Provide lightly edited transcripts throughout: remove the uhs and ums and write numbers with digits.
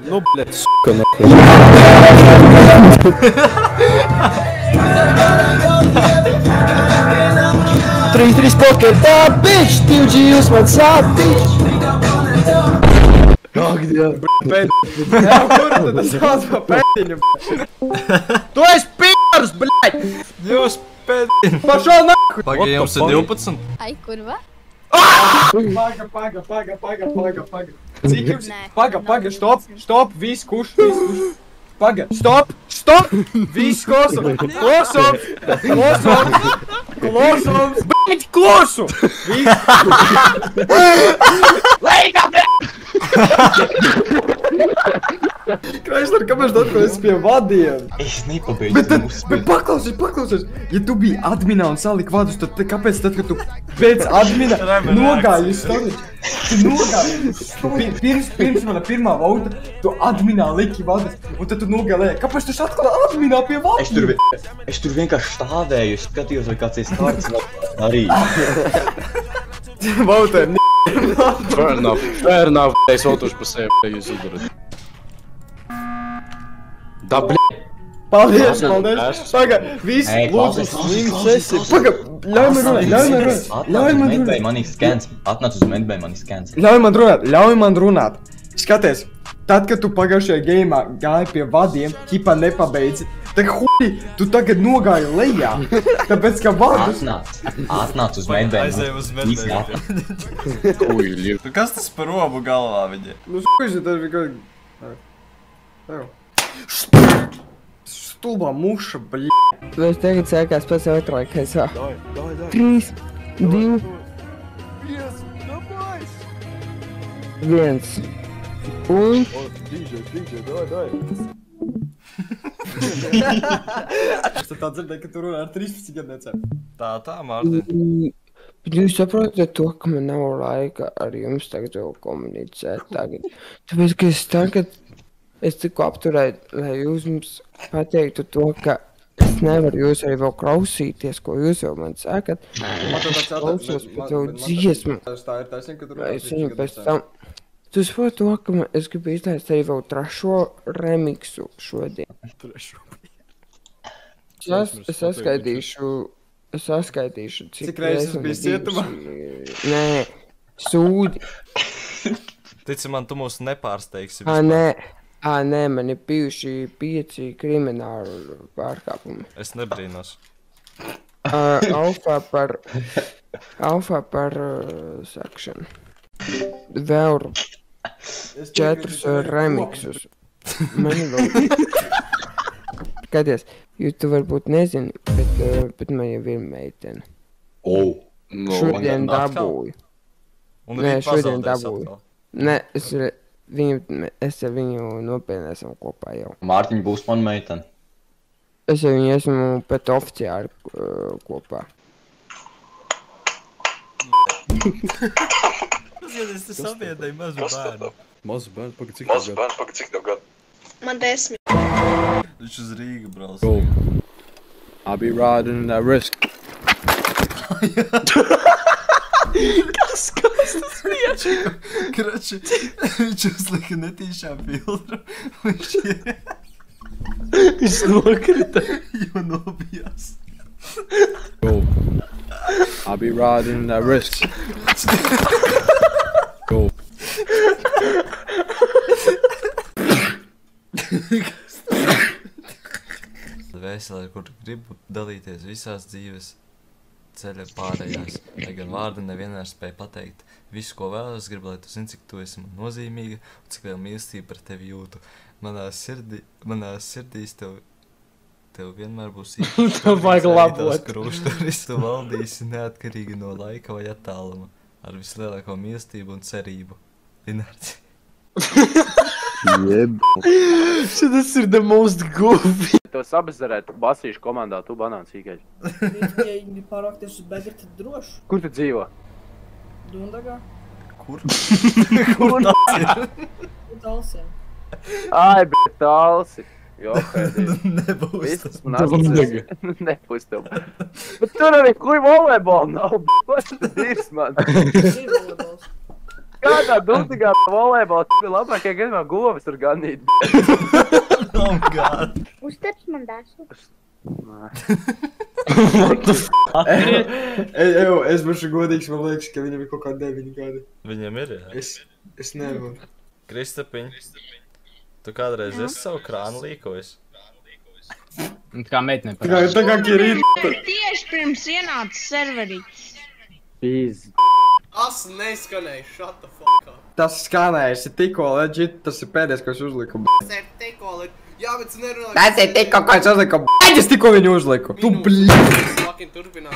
Ну, блядь, сука, нахуй. Три спокета, бич, ты удивился, WhatsApp, бич. А где? Блядь, я говорю, это сразу по пи***не, блядь. Tu esi p***ars, блядь! Jūs pēdējiem. Пошел нахуй! Pagaid, jums ir 12? Ai, kurva? Paga. Cik jums? Paga, stop, viss kuš. Paga, stop, viss klusums, blīt, klusu! Leika, Kraisler, kāpēc tu atklājies pie vadiem? Es nepabeidzu. Bet paklausies, ja tu biji adminā un saliki vadus, tad kāpēc tad, kad tu pēc admina nogāji uz storage? Tu nogāji, pirms mana pirmā vauta, tu adminā liki vadus, un tad tu nogāji, kāpēc tu atkal adminā pie vadiem? Es tur vienkārši stāvēju, es skatījos, vai kāds ir kārtas arī. Vauta ir Fair enough, es valtuši pa sevi, ja jūs izdarat. Da, blядь. Paldies. Paga, viss, lūdzu, paga, ļauj man runāt. Atnāc uz medbay, man ir scans. Ļauj man runāt. Skaties, tad, kad tu pagājušajā game'ā gāji pie vadiem, ķipa nepabeidzi, tad huļi, tu tagad nogāji lejā, tāpēc, ka vadus... Atnāc uz medbay. Aizēju uz medbay. Kuļi. Kas tas par robu galvā viņa? Nu, skuži, tas bija kaut... Stulbā muša, bļ**. Es tagad sākās pēc elektronikas. 3, 2, 1. Un... Es tā dzirdēju, ka tu runā ar 13 gadniecēm. Tā, Mārtiņ. Bet jūs saprotat to, ka man nav laika ar jums tagad vēl komunicēt tagad. Tāpēc, ka es tagad... Es tikko apturēju, lai jūs mums pateiktu to, ka es nevaru jūs arī vēl klausīties, ko jūs jau man sakat. Klausos par tev dziesmu. Tā ir taisnība, ka tu runā ar Es viņu 13 pēc gadniecēm. tam... Tu saproti to, ka es gribu izlaist arī vēl trešo remiksu šodien. Es saskaitīšu, Cik reizes biji cietumā? Nē, sūdi. Tici man, tu mūs nepārsteigsi. Nē, man ir bijuši 5 kriminālu pārkāpumi. Es nebrīnos. Alfā par sakšanu. Vēl 4 remiksus. Mani vēl... Skaties, tu varbūt nezini, bet man jau ir meitene. Šodien dabūju. Nē, šodien dabūju. Nē, es ar viņu nopietni esam kopā jau. Mārtiņ būs man meitene. Es ar viņu esmu pēc oficiāli kopā. Es te sabiedēju mazu bērnu. Mazu bērnu, pagad cik tev gadu? Man 10. Viņš uz Rīgu brauc. Go. I'll be riding that risk. Kas tas bija? Krači, viņš uzlika netīšā filtru. Viņš nokrita. Jo nobijās. Go. I'll be riding that risk. Go. Vēseli, kur gribu dalīties visās dzīves ceļa pārējās, lai gan vārdu nevienmēr spēju pateikt. Visu, ko vēlos, gribu, lai tu zini, cik tu esi man nozīmīga un cik liela mīlestība par tevi jūtu. Manās sirdīs tev vienmēr būs īpaši. Tev vajag labot. Krūšturis tu valdīsi neatkarīgi no laika vai attāluma, ar vislielāko mīlestību un cerību. Linārds. Šitas ir the most goofy. Tev sabezarēt basīšu komandā, tu banāns īkais. Viņi pārvākties uz bedri, tad droši. Kur tu dzīvo? Dundagā. Kur? Kur tas ir? Talsiem. Ai, bet talsi. Jo, pēdīgi. Nebūs Viss tas. man atceries. Nebūs tev. Bet tur arī kuj volejbolu nav, Ko tas ir man? Ir volejbols. Kādā dūtīgā volejbola ir labākie gadījumā govis tur ganīt. Oh, God. Uztaps man dāsu. Es būšu godīgs, man liekas, ka viņam ir kaut kā 9 gadi. Viņam ir, jā. Es nevaru. Kristapiņ, tu kādreiz esi savu krānu līkojis? Kā meitene Tā kā Kirīt. Tieši pirms ienāca serverītis. Pīz. Es neskanēju, shut the fuck up. Tas skanējis ir tikko legit, tas ir pēdējais, ko es uzliku. Tas ir tikko, jā, bet tu nerunā. Tas ir tikko, ko es uzliku. Es tikko viņu uzliku. Tu Fucking turpināt.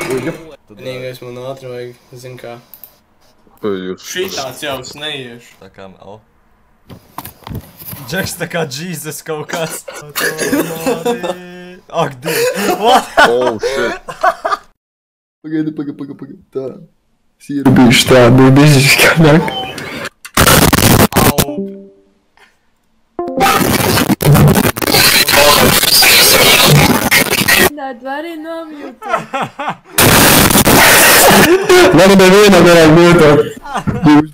Vienīgais man ātri vajag, zin kā. Šitāds jau es neiešu. Tā kā, Džeks tā kā Jesus kaut kāds. Ak, Dievs. What? Oh, shit. Pagaidi. Tā. Ir bijuši tā, bija bijuši skanāk. Vari nomjūtāt. Man nevienam varētu būt.